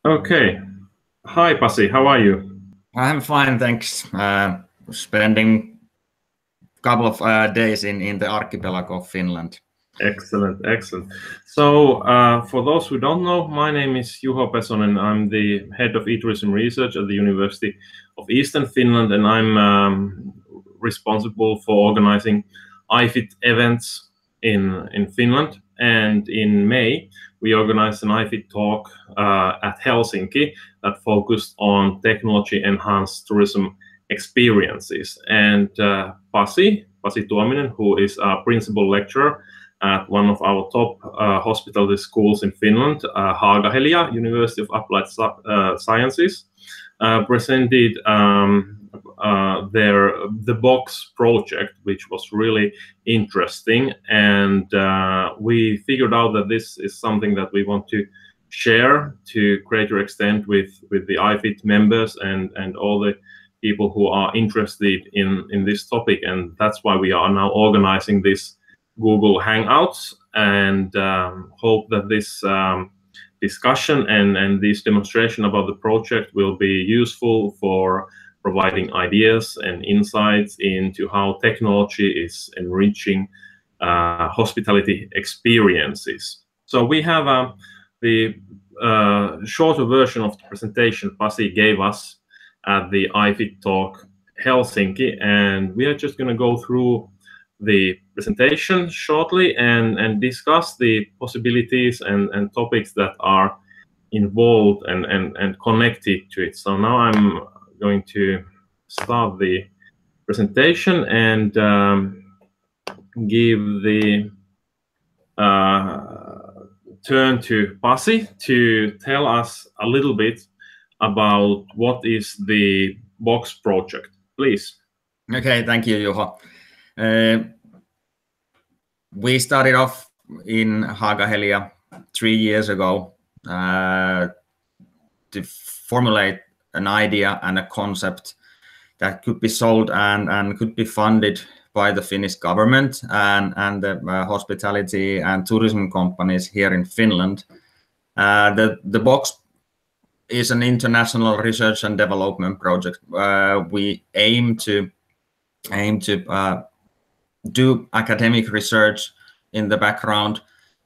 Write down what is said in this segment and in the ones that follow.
Okay. Hi, Pasi. How are you? I'm fine, thanks. Spending a couple of days in the archipelago of Finland. Excellent, excellent. So, for those who don't know, my name is Juho Pesonen. I'm the head of e-tourism research at the University of Eastern Finland, and I'm responsible for organizing iFit events in Finland. And in May, we organized an iFit talk at Helsinki that focused on technology-enhanced tourism experiences. And Pasi Tuominen, who is a principal lecturer at one of our top hospitality schools in Finland, Haaga-Helia, University of Applied Sciences, presented the box project, which was really interesting. And we figured out that this is something that we want to share to greater extent with the iFit members and all the people who are interested in this topic. And that's why we are now organizing this Google Hangouts, and hope that this discussion and this demonstration about the project will be useful for providing ideas and insights into how technology is enriching hospitality experiences. So we have the shorter version of the presentation Pasi gave us at the iFit Talk Helsinki, and we are just going to go through the presentation shortly and discuss the possibilities and topics that are involved and connected to it. So now I'm going to start the presentation and give the turn to Pasi to tell us a little bit about what is the Box project. Please. Okay, thank you, Juho. We started off in Haaga-Helia 3 years ago to formulate an idea and a concept that could be sold and could be funded by the Finnish government and the hospitality and tourism companies here in Finland. The Box is an international research and development project. We aim to do academic research in the background,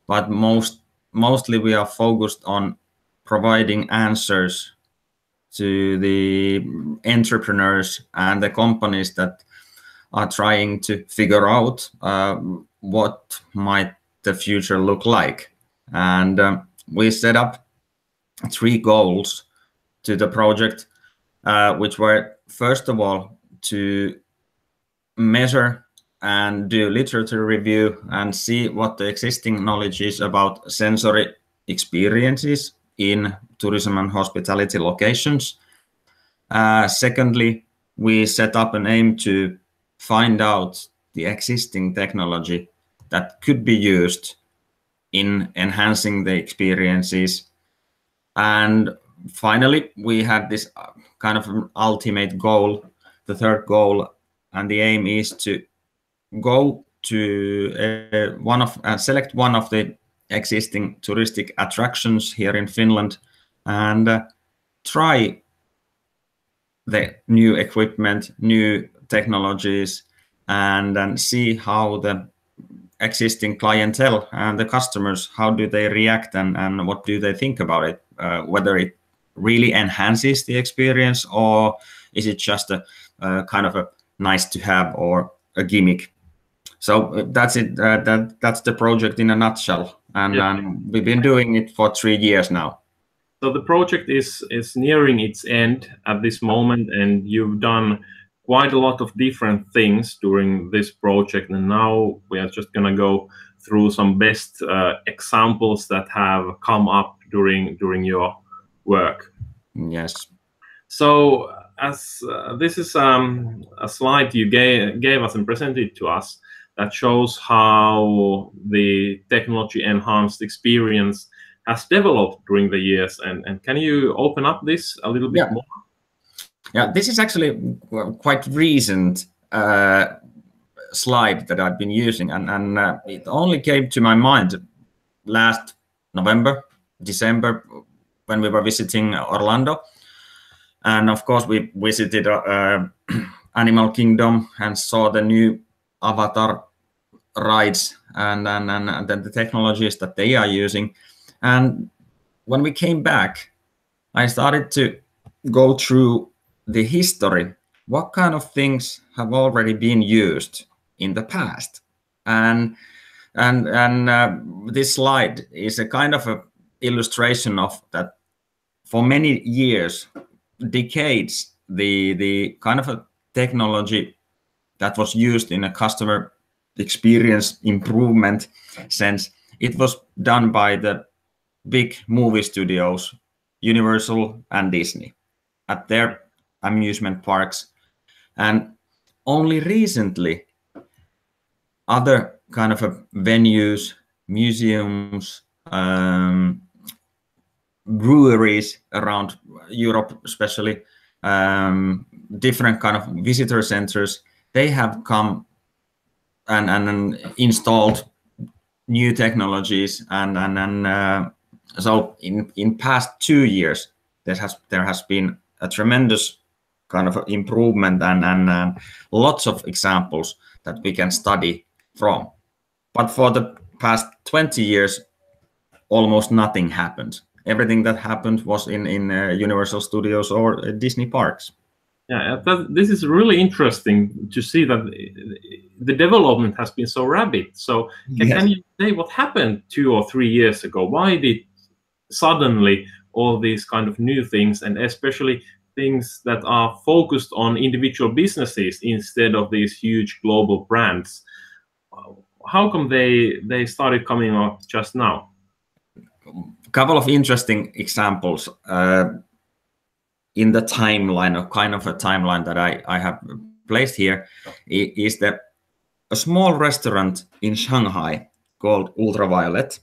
but mostly we are focused on providing answers to the entrepreneurs and the companies that are trying to figure out what might the future look like. And we set up 3 goals to the project, which were, first of all, to measure and do literature review and see what the existing knowledge is about sensory experiences in tourism and hospitality locations. Secondly, we set up an aim to find out the existing technology that could be used in enhancing the experiences. And finally, we had this kind of an ultimate goal, the third goal, and the aim is to go to select one of the existing touristic attractions here in Finland and try the new equipment, new technologies, and then see how the existing clientele and the customers, how do they react and what do they think about it, whether it really enhances the experience or is it just a kind of a nice to have or a gimmick. So that's it. That's the project in a nutshell, and we've been doing it for 3 years now. So the project is nearing its end at this moment, and you've done quite a lot of different things during this project. And now we are just going to go through some best examples that have come up during your work. Yes. So as this is a slide you gave us and presented to us that shows how the technology enhanced experience has developed during the years. And can you open up this a little bit more? Yeah, this is actually quite recent slide that I've been using, and it only came to my mind last November, December, when we were visiting Orlando. And of course, we visited Animal Kingdom and saw the new Avatar rides and then the technologies that they are using. And when we came back, I started to go through the history. What kind of things have already been used in the past? And this slide is a kind of a illustration of that. For many years, decades, the kind of a technology that was used in a customer experience improvement sense, it was done by the big movie studios, Universal and Disney, at their amusement parks. And only recently, other kind of venues, museums, breweries around Europe, especially different kind of visitor centers, they have come and installed new technologies, and so in past 2 years there has been a tremendous kind of improvement and lots of examples that we can study from. But for the past 20 years, almost nothing happened. Everything that happened was in Universal Studios or Disney parks. Yeah, this is really interesting to see that the development has been so rapid. So can you say what happened 2 or 3 years ago? Why did suddenly all these kind of new things, and especially things that are focused on individual businesses instead of these huge global brands, how come they started coming up just now? A couple of interesting examples in the timeline, or kind of a timeline that I have placed here, is that a small restaurant in Shanghai called Ultraviolet.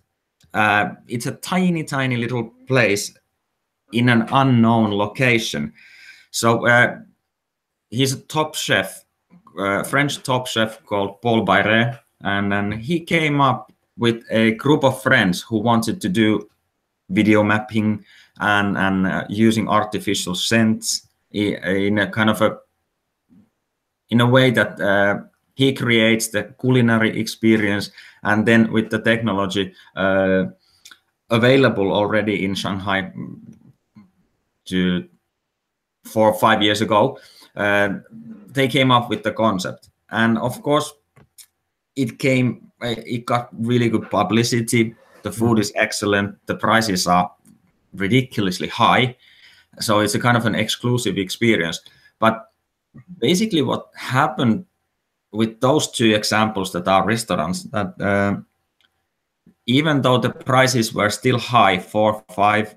It's a tiny little place in an unknown location. So he's a top chef, French top chef called Paul Bayret, and then he came up with a group of friends who wanted to do video mapping and using artificial scents in a kind of in a way that he creates the culinary experience, and then with the technology available already in Shanghai 4 or 5 years ago, they came up with the concept. And of course, it got really good publicity. The food is excellent. The prices are ridiculously high. So it's a kind of an exclusive experience. But basically what happened with those 2 examples that are restaurants, that even though the prices were still high 4, 5,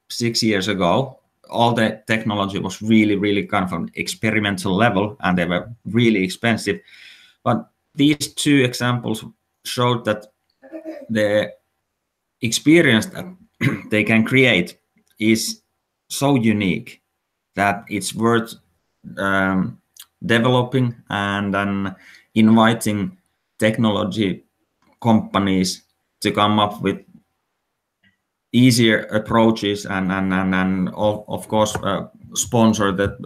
6 years ago, all the technology was really kind of an experimental level, and they were really expensive. But these 2 examples showed that the experience that they can create is so unique that it's worth developing and then inviting technology companies to come up with easier approaches and of course sponsor the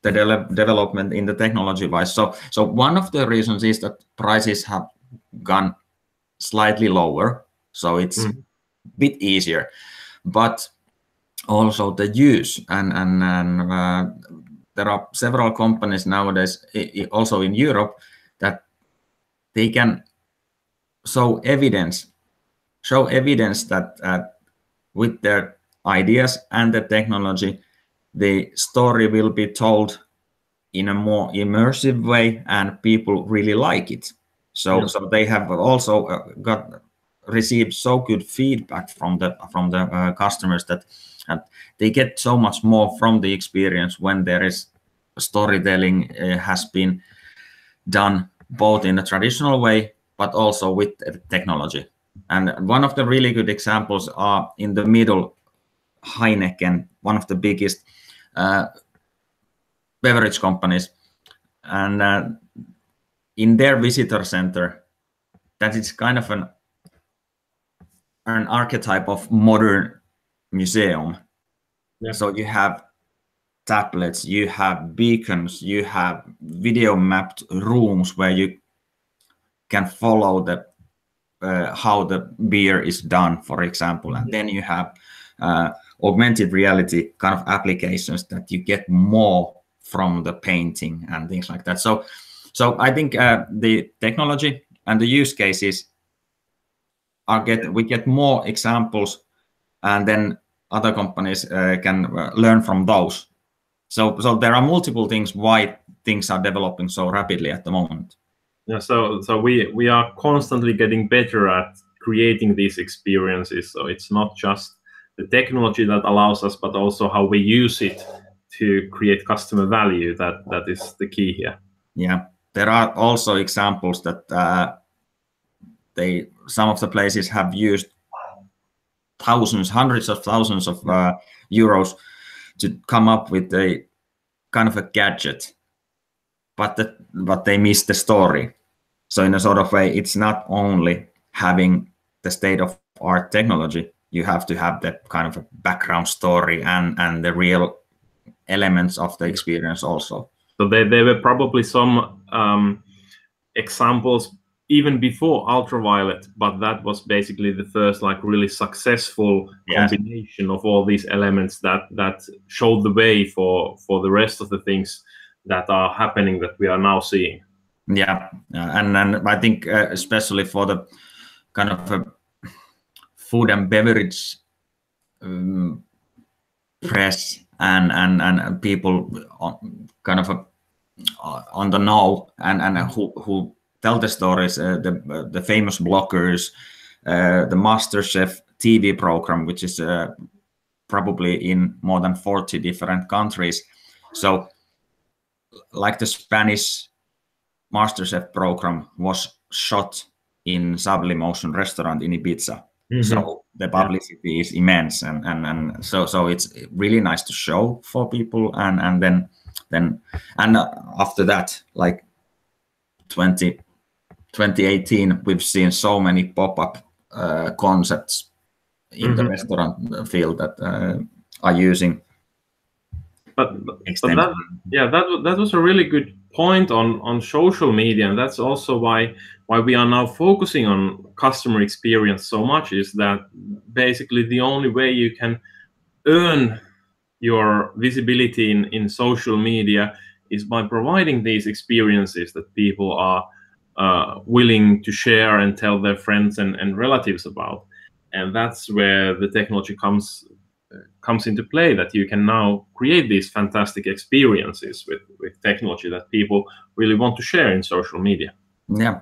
development in the technology wise. So one of the reasons is that prices have gone slightly lower, so it's a bit easier, but also the use and there are several companies nowadays also in Europe that they can show evidence that with their ideas and the technology, the story will be told in a more immersive way and people really like it. So they have also received so good feedback from the customers that they get so much more from the experience when there is storytelling has been done both in a traditional way but also with technology. And one of the really good examples are in the middle, Heineken, one of the biggest beverage companies, and in their visitor center, that is kind of an archetype of modern museum. Yeah. So you have tablets, you have beacons, you have video mapped rooms where you can follow the how the beer is done, for example, and then you have augmented reality kind of applications that you get more from the painting and things like that. So I think the technology and the use cases we get more examples, and then other companies can learn from those. So there are multiple things why things are developing so rapidly at the moment. Yeah, so we are constantly getting better at creating these experiences. So it's not just the technology that allows us, but also how we use it to create customer value. That is the key here. Yeah, there are also examples that some of the places have used hundreds of thousands of euros to come up with a kind of a gadget, but they miss the story. So in a sort of way, it's not only having the state of art technology, you have to have that kind of a background story and the real elements of the experience also. So there were probably some examples even before ultraviolet, but that was basically the first like really successful combination of all these elements that showed the way for the rest of the things that are happening that we are now seeing. Yeah, and I think especially for the kind of food and beverage press and people kind of on the know and who tell the stories, the famous bloggers, the MasterChef TV program, which is probably in more than 40 different countries. So like the Spanish MasterChef program was shot in Sublimotion restaurant in Ibiza. Mm-hmm. So the publicity is immense, and so it's really nice to show for people, and then after that, like 2018, we've seen so many pop-up concepts in the restaurant field that are using. But that was a really good point on social media, and that's also why we are now focusing on customer experience so much, is that basically the only way you can earn your visibility in social media is by providing these experiences that people are willing to share and tell their friends and relatives about. And that's where the technology comes into play, that you can now create these fantastic experiences with technology that people really want to share in social media. Yeah.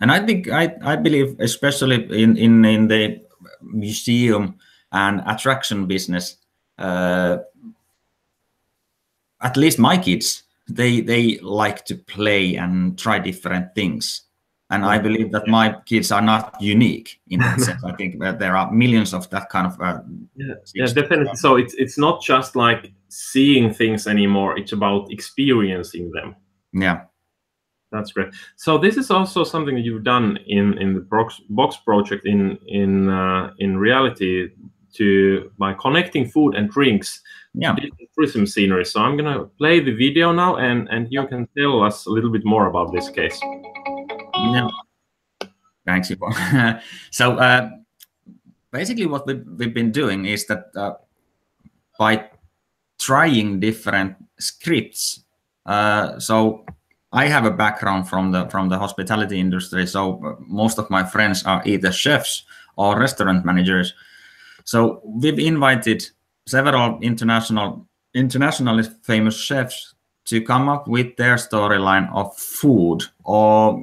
And I think I believe, especially in the museum and attraction business, at least my kids, they like to play and try different things. And I believe that my kids are not unique in that sense. I think that there are millions of that kind of yeah, definitely. So it's not just like seeing things anymore. It's about experiencing them. Yeah, that's great. So this is also something that you've done in the box project in reality by connecting food and drinks. Yeah, tourism scenery. So I'm gonna play the video now, and you can tell us a little bit more about this case. Yeah. Thanks, Ivo. So basically what we've been doing is that by trying different scripts, so I have a background from the hospitality industry, so most of my friends are either chefs or restaurant managers. So we've invited several internationally famous chefs to come up with their storyline of food or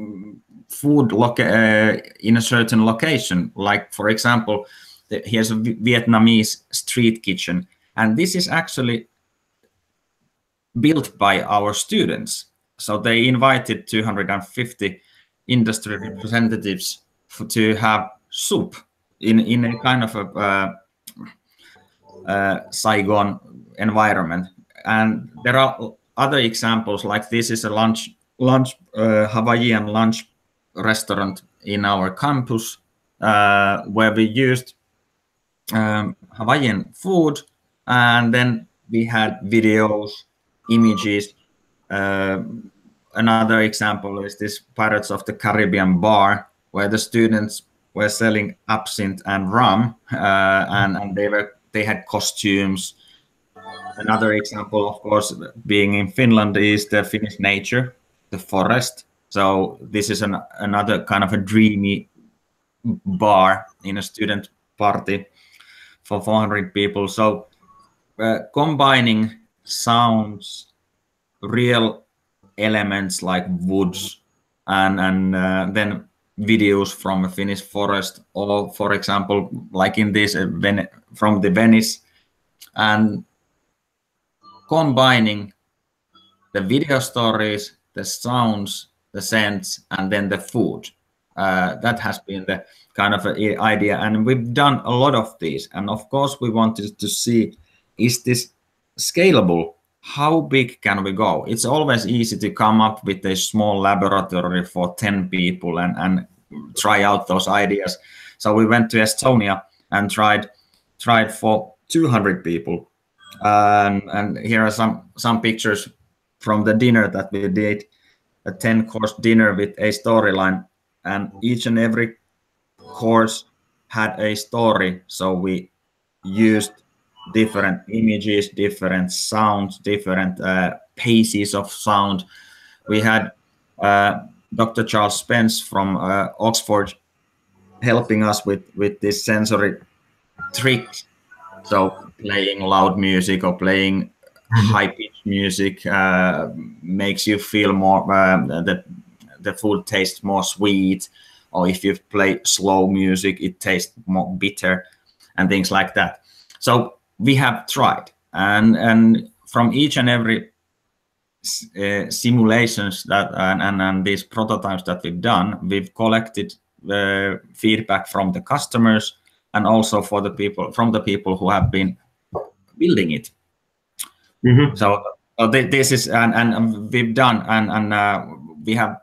food in a certain location. Like, for example, here's a Vietnamese street kitchen, and this is actually built by our students. So they invited 250 industry representatives to have soup in a kind of a Saigon environment. And there are other examples, like this is a Hawaiian lunch restaurant in our campus, where we used Hawaiian food, and then we had videos, images. Another example is this Pirates of the Caribbean bar, where the students were selling absinthe and rum, and they had costumes. Another example, of course, being in Finland, is the Finnish nature, the forest. So this is another kind of a dreamy bar in a student party for 400 people. So combining sounds, real elements like woods, and then videos from a Finnish forest, or for example, like in this from the Venice, and combining the video stories, the sounds, the scents, and then the food. That has been the kind of idea, and we've done a lot of these. And of course, we wanted to see, is this scalable? How big can we go? It's always easy to come up with a small laboratory for 10 people and try out those ideas. So we went to Estonia and tried for 200 people. And here are some pictures from the dinner that we did, a 10-course dinner with a storyline, and each and every course had a story. So we used different images, different sounds, different paces of sound. We had Dr. Charles Spence from Oxford helping us with this sensory trick. So playing loud music or playing high-pitched music makes you feel more, the food tastes more sweet, or if you play slow music, it tastes more bitter, and things like that. So we have tried, and from each and every simulations that and these prototypes that we've done, we've collected feedback from the customers, and also from the people who have been building it. Mm-hmm. So this is, and we've done, and we have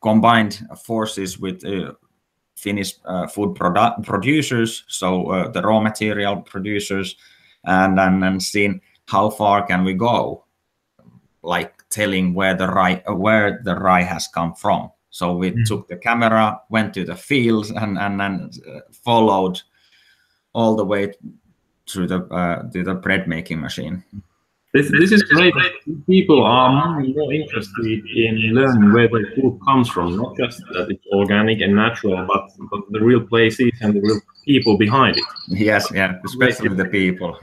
combined forces with Finnish food producers, so the raw material producers, and seen how far can we go, like telling where the rye has come from. So we took the camera, went to the fields, and followed all the way through to the bread making machine. This is great. People are more and more interested in learning where their food comes from, not just that it's organic and natural, but the real places and the real people behind it. Yes, yeah, especially the people.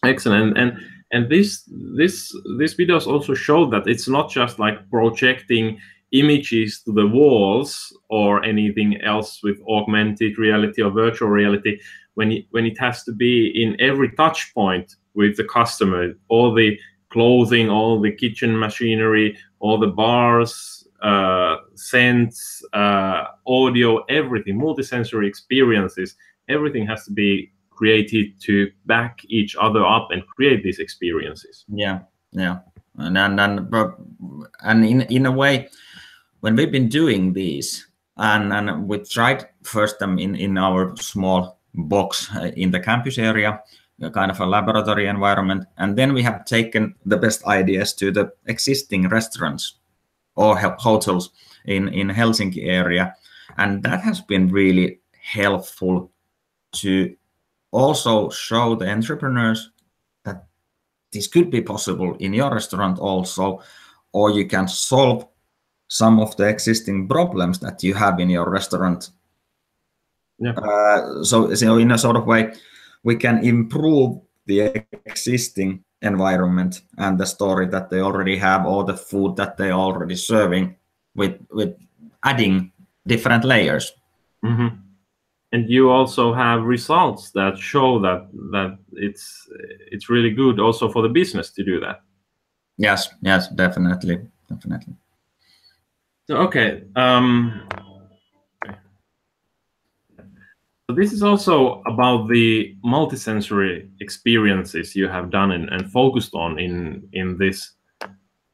Excellent. And this videos also show that it's not just like projecting images to the walls or anything else with augmented reality or virtual reality, when it has to be in every touch point with the customer, all the clothing, all the kitchen machinery, all the bars, scents, audio, everything, multisensory experiences, everything has to be created to back each other up and create these experiences. Yeah, and in a way, when we've been doing these, and we tried first them in our small box in the campus area, kind of a laboratory environment, and then we have taken the best ideas to the existing restaurants or hotels in Helsinki area, and that has been really helpful to also show the entrepreneurs that this could be possible in your restaurant also, or you can solve some of the existing problems that you have in your restaurant. Yeah. So in a sort of way, we can improve the existing environment and the story that they already have, or the food that they're already serving, with adding different layers. Mm-hmm. And you also have results that show that it's really good also for the business to do that. Yes, definitely. So, okay. So this is also about the multisensory experiences you have done and focused on in this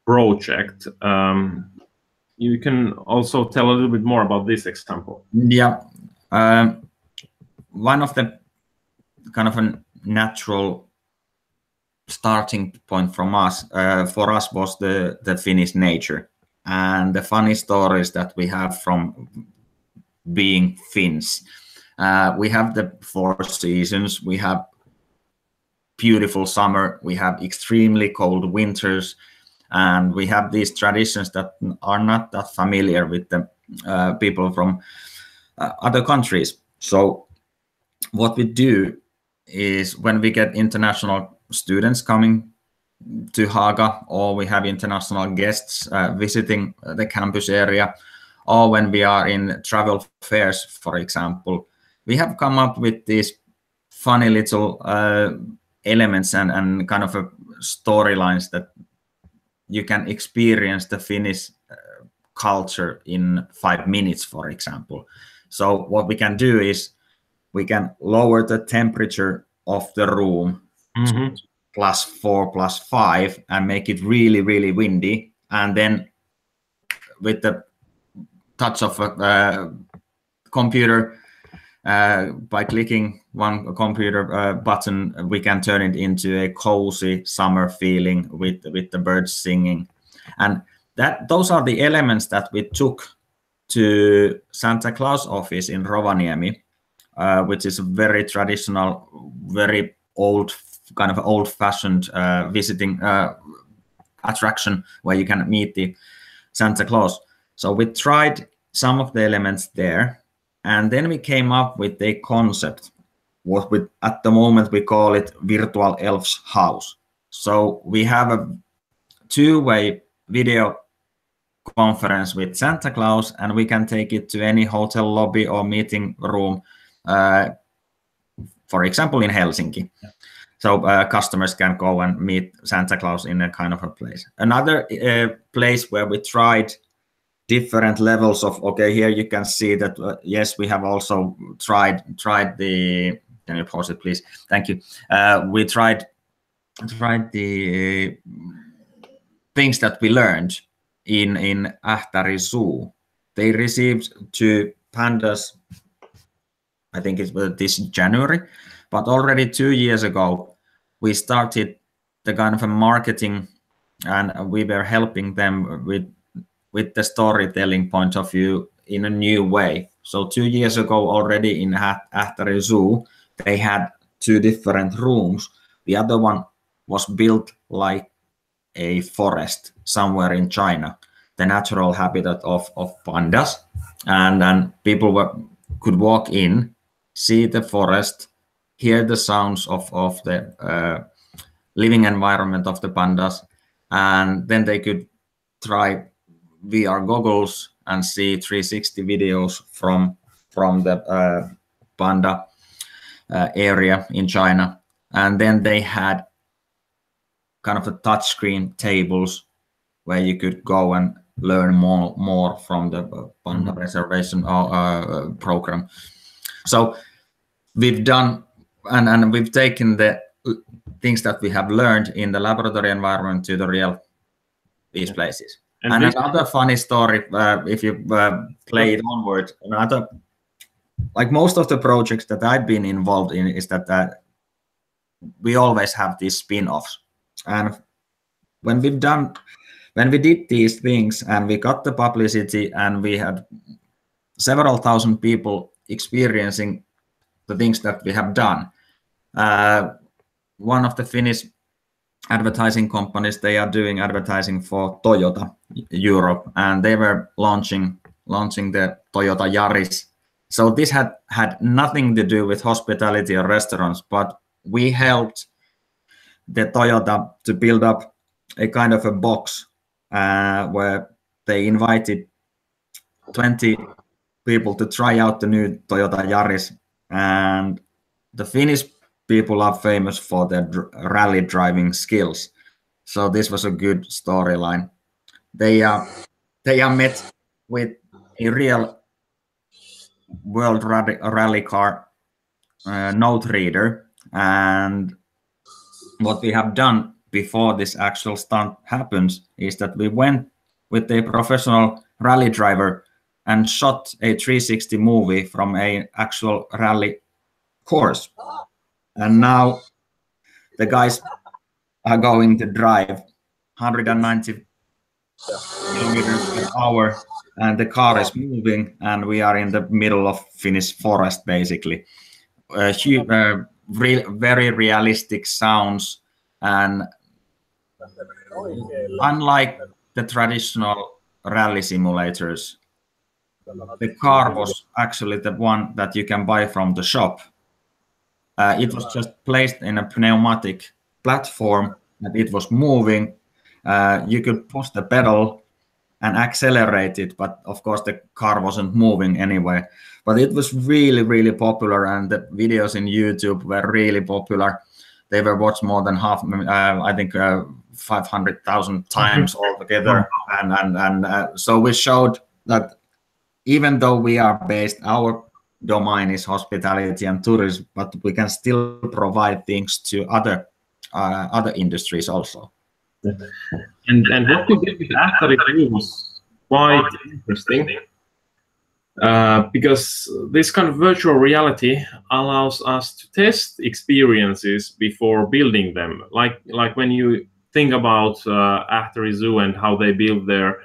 project. You can also tell a little bit more about this example. Yeah. one of the kind of a natural starting point from us for us was the Finnish nature and the funny stories that we have from being Finns. We have the 4 seasons. We have beautiful summer. We have extremely cold winters, and we have these traditions that are not that familiar with the people from other countries. So what we do is when we get international students coming to Haga, or we have international guests visiting the campus area, or when we are in travel fairs, for example, we have come up with these funny little elements and kind of storylines that you can experience the Finnish culture in 5 minutes, for example. So what we can do is we can lower the temperature of the room to +4, +5 and make it really, really windy. And then with the touch of a computer, by clicking one computer button, we can turn it into a cozy summer feeling with the birds singing. And those are the elements that we took to Santa Claus office in Rovaniemi, which is a very traditional, very old-fashioned visiting attraction where you can meet the Santa Claus. So we tried some of the elements there, and then we came up with a concept. At the moment we call it Virtual Elf's House. So we have a 2-way video conference with Santa Claus, and we can take it to any hotel lobby or meeting room, for example, in Helsinki. So customers can go and meet Santa Claus in a kind of a place. Another place where we tried different levels of, okay, here you can see that, yes, we have also tried the, can you pause it, please? Thank you. We tried the things that we learned in Ähtäri Zoo. They received 2 pandas, I think it was this January, but already 2 years ago, we started the kind of a marketing, and we were helping them with the storytelling point of view in a new way. So 2 years ago already in Ähtäri Zoo, they had 2 different rooms. The other one was built like a forest somewhere in China, the natural habitat of pandas. And then people could walk in, see the forest, hear the sounds of the living environment of the pandas, and then they could try VR goggles and see 360 videos from the panda area in China. And then they had kind of a touchscreen tables where you could go and learn more from the panda reservation program. So we've done, and we've taken the things that we have learned in the laboratory environment to the real these places. And another funny story, if you play it onward, like most of the projects that I've been involved in, is that we always have these spin-offs. And when we did these things and we got the publicity and we had several thousand people experiencing the things that we have done, one of the Finnish advertising companies, they are doing advertising for Toyota Europe, and they were launching the Toyota Yaris. So this had nothing to do with hospitality or restaurants, but we helped the Toyota to build up a kind of a box where they invited 20 people to try out the new Toyota Yaris. And the Finnish people are famous for their rally driving skills. So this was a good storyline. They are met with a real world rally car note reader. And what we have done before this actual stunt happens is that we went with a professional rally driver and shot a 360 movie from a actual rally course. And now the guys are going to drive 190 kilometers per hour, and the car is moving, and we are in the middle of Finnish forest, basically. Very realistic sounds, and unlike the traditional rally simulators, the car was actually the one that you can buy from the shop. It was just placed in a pneumatic platform, and it was moving. You could push the pedal and accelerate it, but of course the car wasn't moving anyway. But it was really, really popular, and the videos in YouTube were really popular. They were watched more than 500,000 times altogether. So we showed that even though we are based, our domain is hospitality and tourism, but we can still provide things to other industries also. And what we did with After It was quite interesting, because this kind of virtual reality allows us to test experiences before building them. Like when you think about After Zoo and how they build their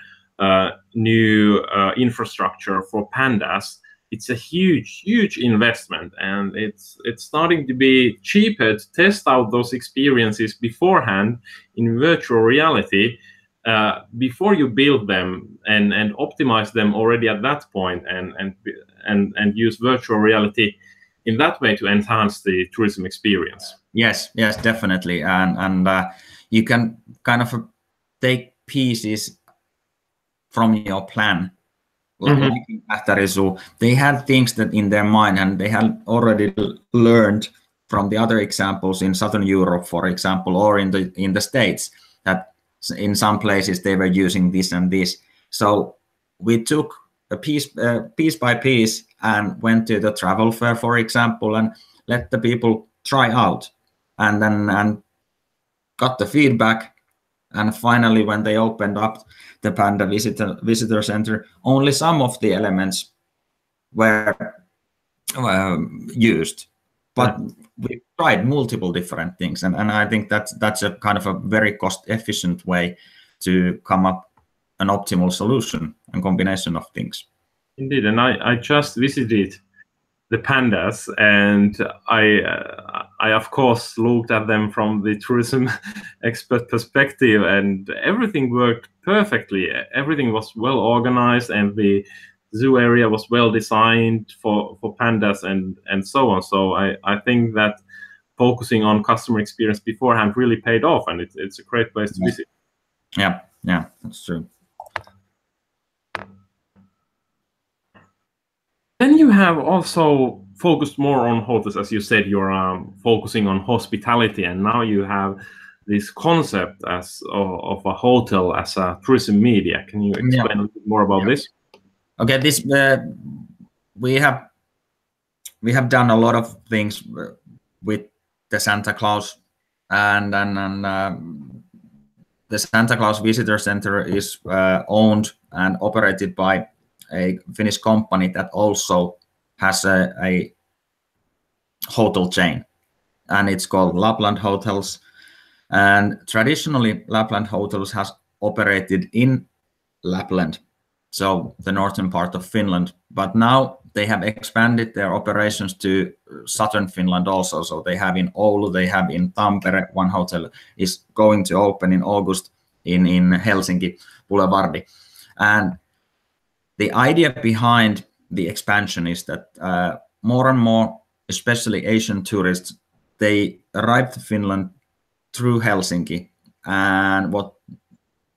new infrastructure for pandas, it's a huge investment, and it's starting to be cheaper to test out those experiences beforehand in virtual reality before you build them and optimize them already at that point, and use virtual reality in that way to enhance the tourism experience. Yes, definitely, and you can kind of take pieces from your plan. Like After Zoo, they had things that in their mind, and they had already learned from the other examples in Southern Europe, for example, or in the States, that in some places they were using this and this. So we took a piece by piece and went to the travel fair, for example, and let the people try out, and then got the feedback. And finally, when they opened up the Panda Visitor Center, only some of the elements were used. But we tried multiple different things. And I think that's a kind of a very cost-efficient way to come up an optimal solution and combination of things. Indeed. And I just visited the pandas, and I of course looked at them from the tourism expert perspective, and everything worked perfectly. Everything was well organized, and the zoo area was well designed for pandas and so on. So I think that focusing on customer experience beforehand really paid off, and it's a great place to visit. Yeah, that's true. Then you have also focused more on hotels, as you said. You're focusing on hospitality, and now you have this concept of a hotel as a tourism media. Can you explain a bit more about this? Okay, this we have done a lot of things with the Santa Claus, and the Santa Claus Visitor Center is owned and operated by a Finnish company that also has a hotel chain, and it's called Lapland Hotels. And traditionally, Lapland Hotels has operated in Lapland, so the northern part of Finland. But now they have expanded their operations to southern Finland also. So they have in Oulu, they have in Tampere. One hotel is going to open in August in Helsinki, Boulevardi. And the idea behind the expansion is that more and more, especially Asian tourists, they arrive to Finland through Helsinki, and what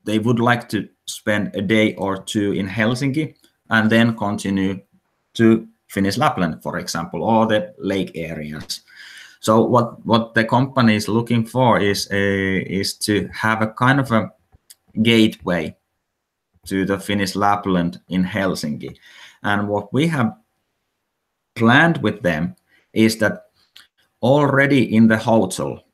they would like to spend a day or two in Helsinki and then continue to Finnish Lapland, for example, or the lake areas. So what the company is looking for is to have a kind of a gateway to the Finnish Lapland in Helsinki. And what we have planned with them is that already in the hotel,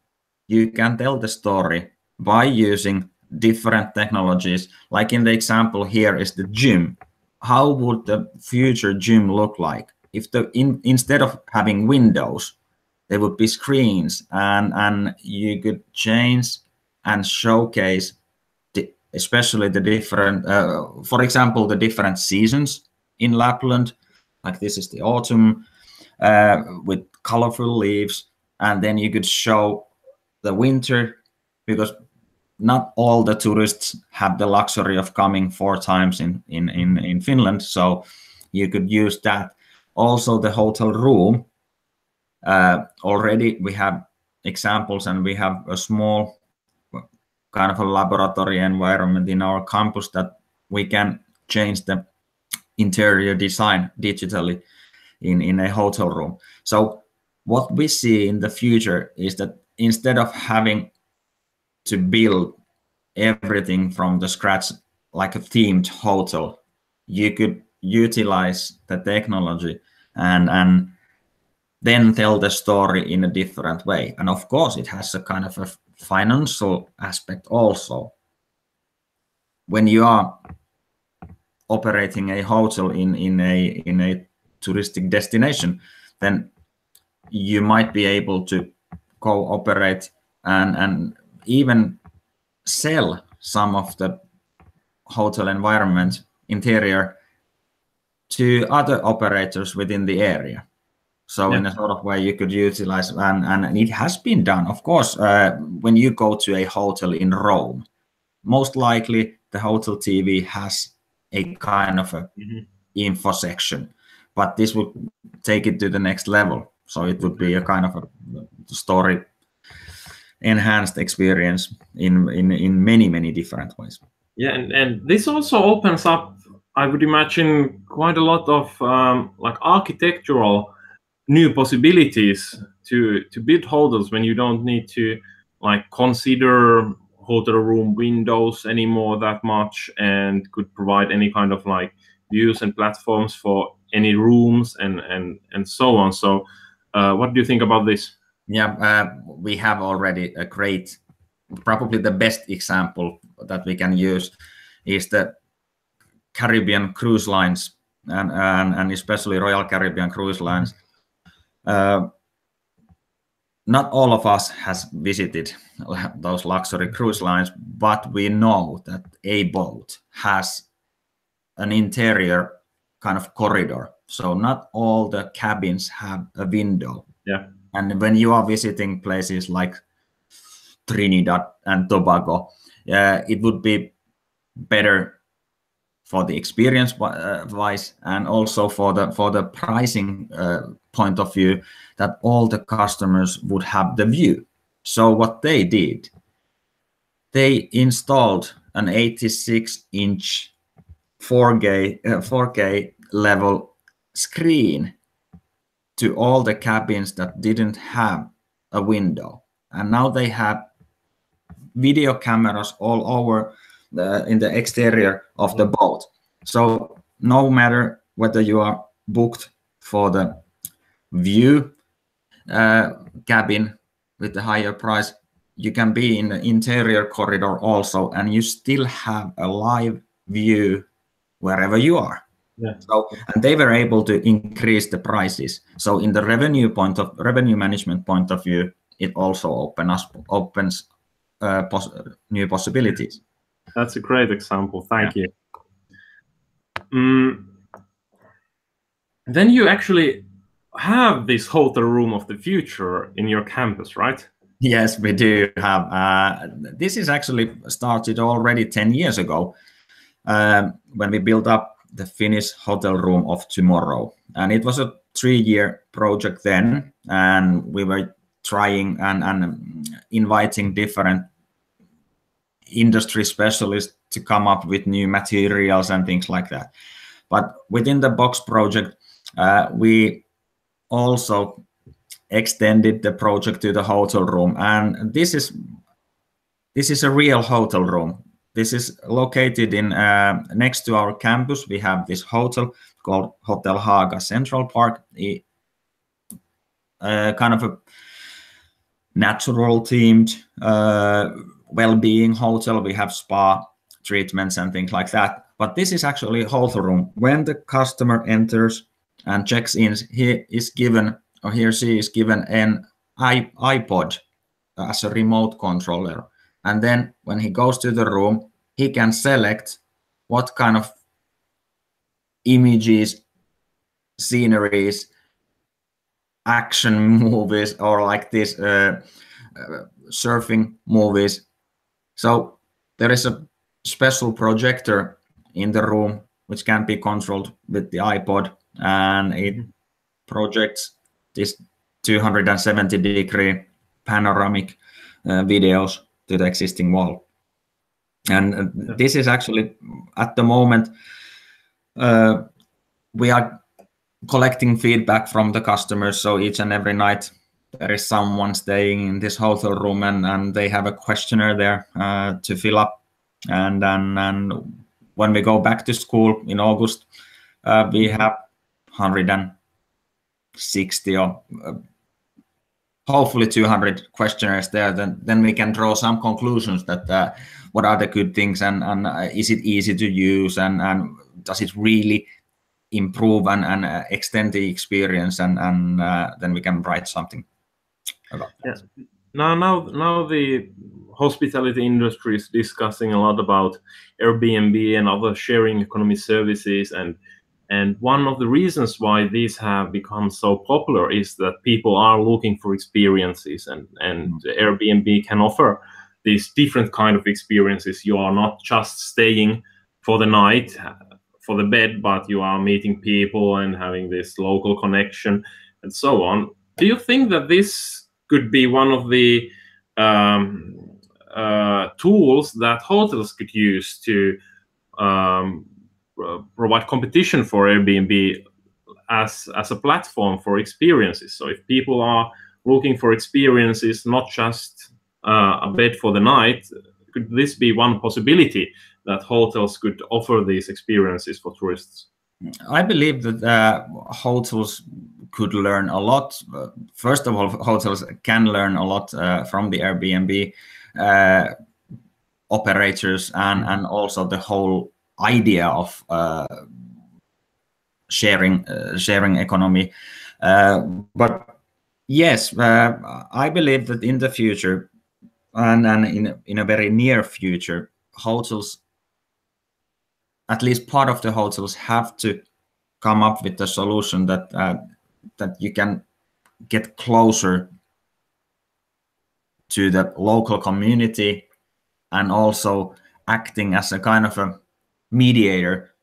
you can tell the story by using different technologies. Like in the example here is the gym. How would the future gym look like if instead of having windows, there would be screens, and you could change and showcase especially the different, for example, the different seasons in Lapland. Like this is the autumn with colorful leaves, and then you could show the winter, because not all the tourists have the luxury of coming 4 times in Finland, so you could use that. Also, the hotel room, already we have examples, and we have a small kind of a laboratory environment in our campus that we can change the interior design digitally in a hotel room. So what we see in the future is that instead of having to build everything from the scratch like a themed hotel, you could utilize the technology and then tell the story in a different way. And of course, it has a kind of a financial aspect also. When you are operating a hotel in a touristic destination, then you might be able to cooperate and even sell some of the hotel environment interior to other operators within the area. So in a sort of way you could utilize, and it has been done. Of course, when you go to a hotel in Rome, most likely the hotel TV has a kind of a info section, but this would take it to the next level. So it would be a kind of a story enhanced experience in many different ways. Yeah, and this also opens up, I would imagine, quite a lot of like architectural new possibilities to build hotels when you don't need to like consider hotel room windows anymore that much, and could provide any kind of like views and platforms for any rooms and so on. So what do you think about this? Yeah, we have already a great, probably the best example that we can use is the Caribbean cruise lines, and especially Royal Caribbean cruise lines. Not all of us has visited those luxury cruise lines, but we know that a boat has an interior kind of corridor. So not all the cabins have a window. Yeah. And when you are visiting places like Trinidad and Tobago, it would be better for the experience wise, and also for the pricing point of view, that all the customers would have the view. So what they did, they installed an 86-inch 4K level screen to all the cabins that didn't have a window, and now they have video cameras all over in the exterior of the boat. So no matter whether you are booked for the view cabin with the higher price, you can be in the interior corridor also, and you still have a live view wherever you are. Yeah. So, and they were able to increase the prices. So in the revenue management point of view, it also opens new possibilities. That's a great example. Thank you. Then you actually have this hotel room of the future in your campus, right? Yes, we do have. This is actually started already 10 years ago when we built up the Finnish hotel room of tomorrow. And it was a 3-year project then, and we were trying and inviting different industry specialists to come up with new materials and things like that. But within the box project, we also extended the project to the hotel room, and this is a real hotel room. This is located in next to our campus. We have this hotel called Hotel Haga Central Park, kind of a natural themed well-being hotel. We have spa treatments and things like that. But this is actually a hotel room. When the customer enters and checks in, he or she is given an iPod as a remote controller. And then when he goes to the room, he can select what kind of images, sceneries, action movies, or like this surfing movies. So there is a special projector in the room which can be controlled with the iPod, and it projects this 270-degree panoramic videos to the existing wall. And this is actually, at the moment, we are collecting feedback from the customers. So each and every night there is someone staying in this hotel room, and they have a questionnaire there to fill up. And then when we go back to school in August, we have 160 or hopefully 200 questionnaires there. Then we can draw some conclusions that what are the good things, and is it easy to use, and does it really improve and extend the experience, and then we can write something about that. Yeah. Now the hospitality industry is discussing a lot about Airbnb and other sharing economy services, and one of the reasons why these have become so popular is that people are looking for experiences, and Airbnb can offer these different kind of experiences. You are not just staying for the night, for the bed, but you are meeting people and having this local connection and so on. Do you think that this could be one of the tools that hotels could use to provide competition for Airbnb as a platform for experiences? So if people are looking for experiences, not just a bed for the night, could this be one possibility that hotels could offer these experiences for tourists? I believe that hotels could learn a lot. First of all, hotels can learn a lot from the Airbnb operators, and also the whole idea of sharing economy. But yes, I believe that in the future, and in a very near future, hotels, at least part of the hotels, have to come up with a solution that you can get closer to the local community, and also acting as a kind of a mediator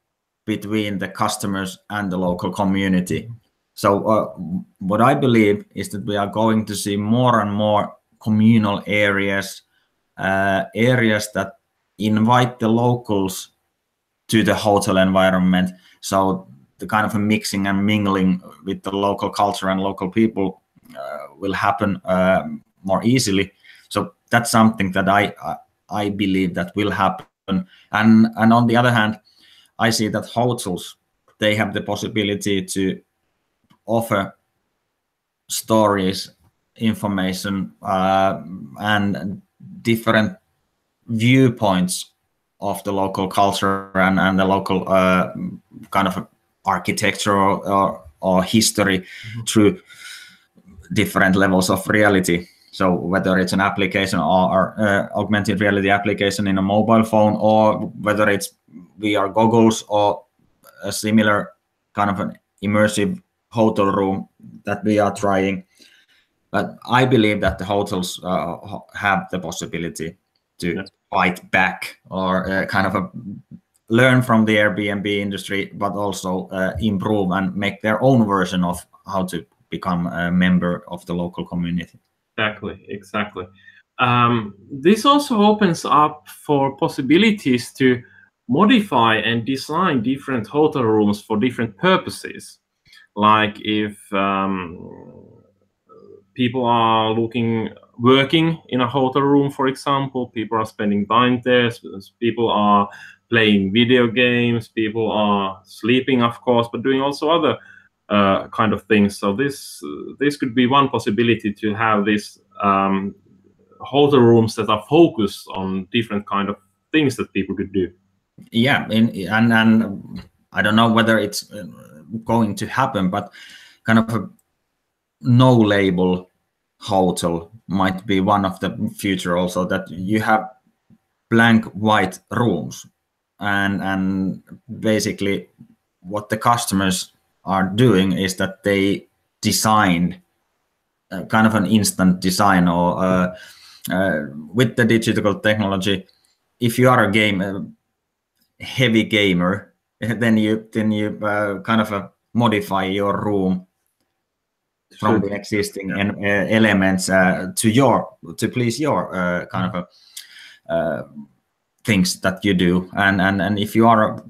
between the customers and the local community. So what I believe is that we are going to see more and more communal areas, areas that invite the locals to the hotel environment. So the kind of a mixing and mingling with the local culture and local people will happen more easily. So that's something that I believe that will happen. And on the other hand, I see that hotels, they have the possibility to offer stories, information, and different viewpoints of the local culture and the local kind of architecture or history through different levels of reality. So whether it's an application or augmented reality application in a mobile phone, or whether it's VR goggles or a similar kind of an immersive hotel room that we are trying. But I believe that the hotels have the possibility to fight back, or kind of learn from the Airbnb industry, but also improve and make their own version of how to become a member of the local community. Exactly. This also opens up for possibilities to modify and design different hotel rooms for different purposes. Like if people are working in a hotel room, for example, people are spending time there, people are playing video games, people are sleeping, of course, but doing also other kind of things. So this could be one possibility, to have this hotel rooms that are focused on different kind of things that people could do. Yeah, and I don't know whether it's going to happen, but kind of a no label hotel might be one of the future also, that you have blank white rooms, and basically what the customers are doing is that they designed kind of an instant design, or with the digital technology, if you are a heavy gamer, then you kind of modify your room from the existing elements to please your kind of things that you do. And if you are a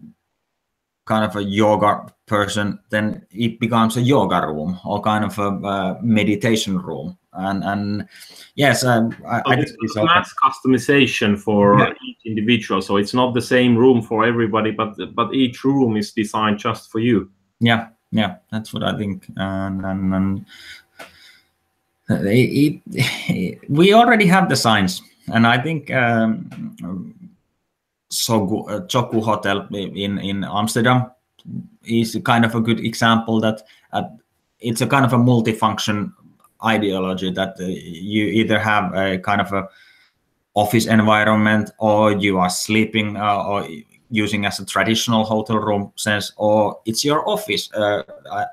kind of a yoga person, then it becomes a yoga room or kind of a meditation room. And yes, I think it's mass customization for each individual. So it's not the same room for everybody, but each room is designed just for you. Yeah, that's what I think. And we already have the signs, and I think Choku Hotel in Amsterdam is kind of a good example that it's a kind of a multifunction ideology, that you either have a kind of a office environment, or you are sleeping or using as a traditional hotel room sense, or it's your office.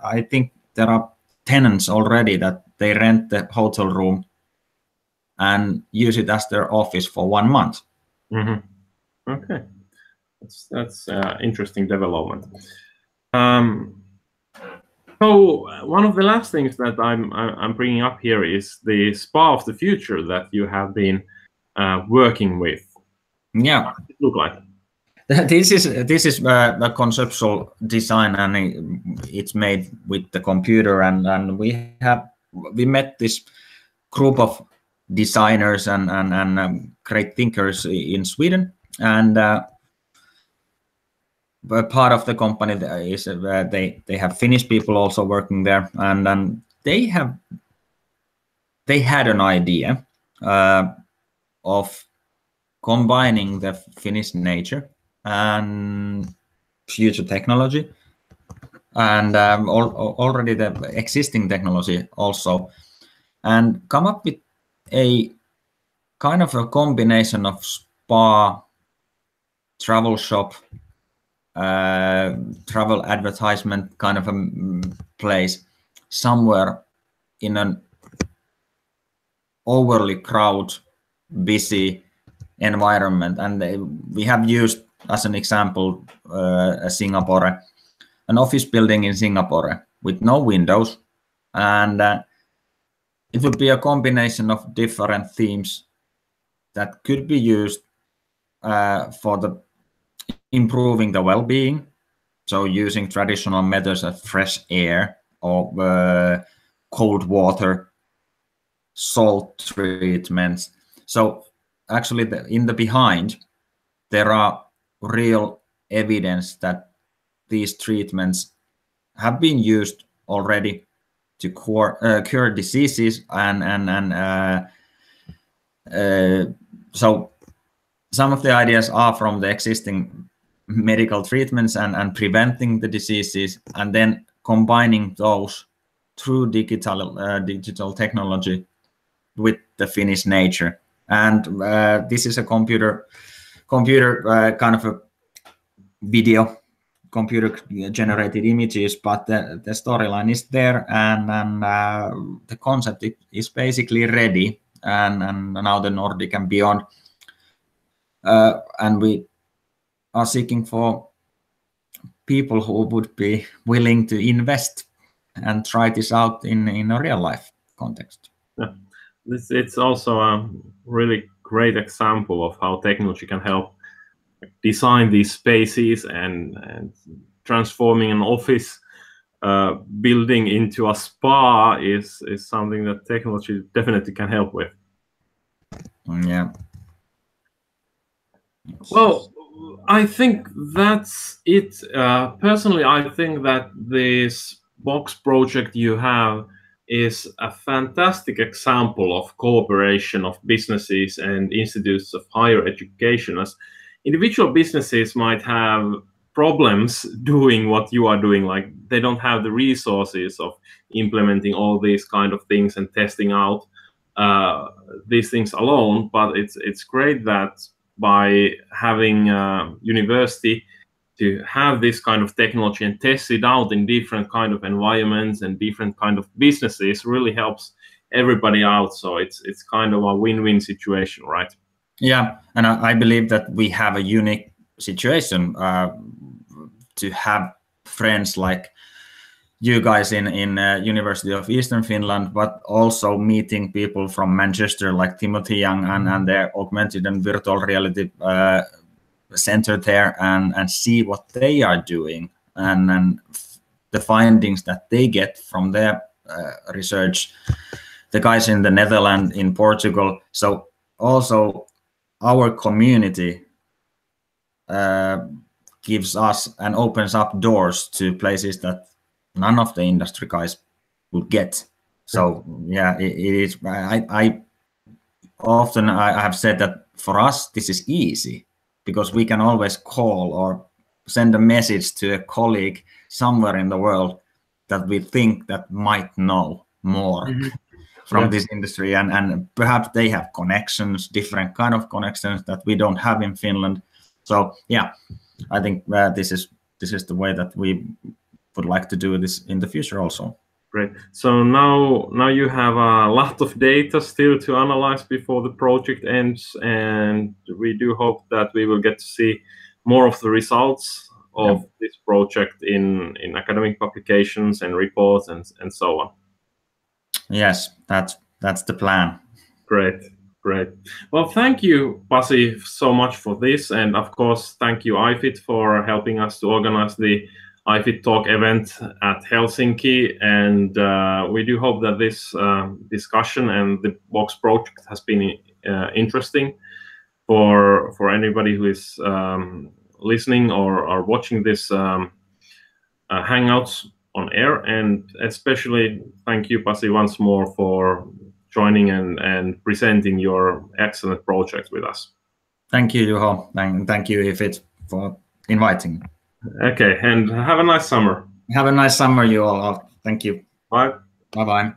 I think there are tenants already that they rent the hotel room and use it as their office for 1 month. Mm-hmm. Okay, that's interesting development. So one of the last things that I'm bringing up here is the spa of the future that you have been working with. Yeah, what does it look like? This is a conceptual design, and it's made with the computer, and we met this group of designers and great thinkers in Sweden, and part of the company is they have Finnish people also working there, and they had an idea of combining the Finnish nature and future technology, and already the existing technology also, and come up with a kind of a combination of spa, travel shop, travel advertisement kind of a place somewhere in an overly crowded, busy environment. And we have used as an example Singapore, an office building in Singapore with no windows, and it would be a combination of different themes that could be used for the improving the well-being, so using traditional methods of fresh air or cold water, salt treatments. So actually in the behind there are real evidence that these treatments have been used already to cure diseases, and so some of the ideas are from the existing medical treatments and preventing the diseases, and then combining those through digital technology with the Finnish nature. And this is a computer kind of a video, computer generated images, but the storyline is there, and the concept is basically ready, and now the Nordic and beyond, and we are seeking for people who would be willing to invest and try this out in a real life context. Yeah. It's also a really great example of how technology can help design these spaces, and transforming an office building into a spa is something that technology definitely can help with. Yeah. Well, I think that's it. Personally, I think that this box project you have is a fantastic example of cooperation of businesses and institutes of higher education, as individual businesses might have problems doing what you are doing, like they don't have the resources of implementing all these kind of things and testing out these things alone, but it's great that by having university to have this kind of technology and test it out in different kind of environments and different kind of businesses really helps everybody out. So it's kind of a win-win situation, right? Yeah, and I believe that we have a unique situation to have friends like you guys in University of Eastern Finland, but also meeting people from Manchester like Timothy Young and their augmented and virtual reality center there, and see what they are doing and the findings that they get from their research. The guys in the Netherlands, in Portugal. So also our community gives us and opens up doors to places that none of the industry guys would get. So yeah, it is. I often I have said that for us this is easy because we can always call or send a message to a colleague somewhere in the world that we think that might know more from this industry, and perhaps they have connections, different kind of connections that we don't have in Finland. So yeah, I think this is the way that we would like to do this in the future also. Great. So now you have a lot of data still to analyze before the project ends, and we do hope that we will get to see more of the results of this project in academic publications and reports and so on. Yes, that's the plan. Great. Well, thank you, Pasi, so much for this, and of course, thank you, IFIT, for helping us to organize the IFIT Talk event at Helsinki, and we do hope that this discussion and the Box project has been interesting for anybody who is listening or watching this Hangouts on air, and especially thank you, Pasi, once more for joining and presenting your excellent project with us. Thank you, Juho, and thank you, IFIT, for inviting. Okay, and have a nice summer. Have a nice summer, you all. Thank you. Bye. Bye-bye.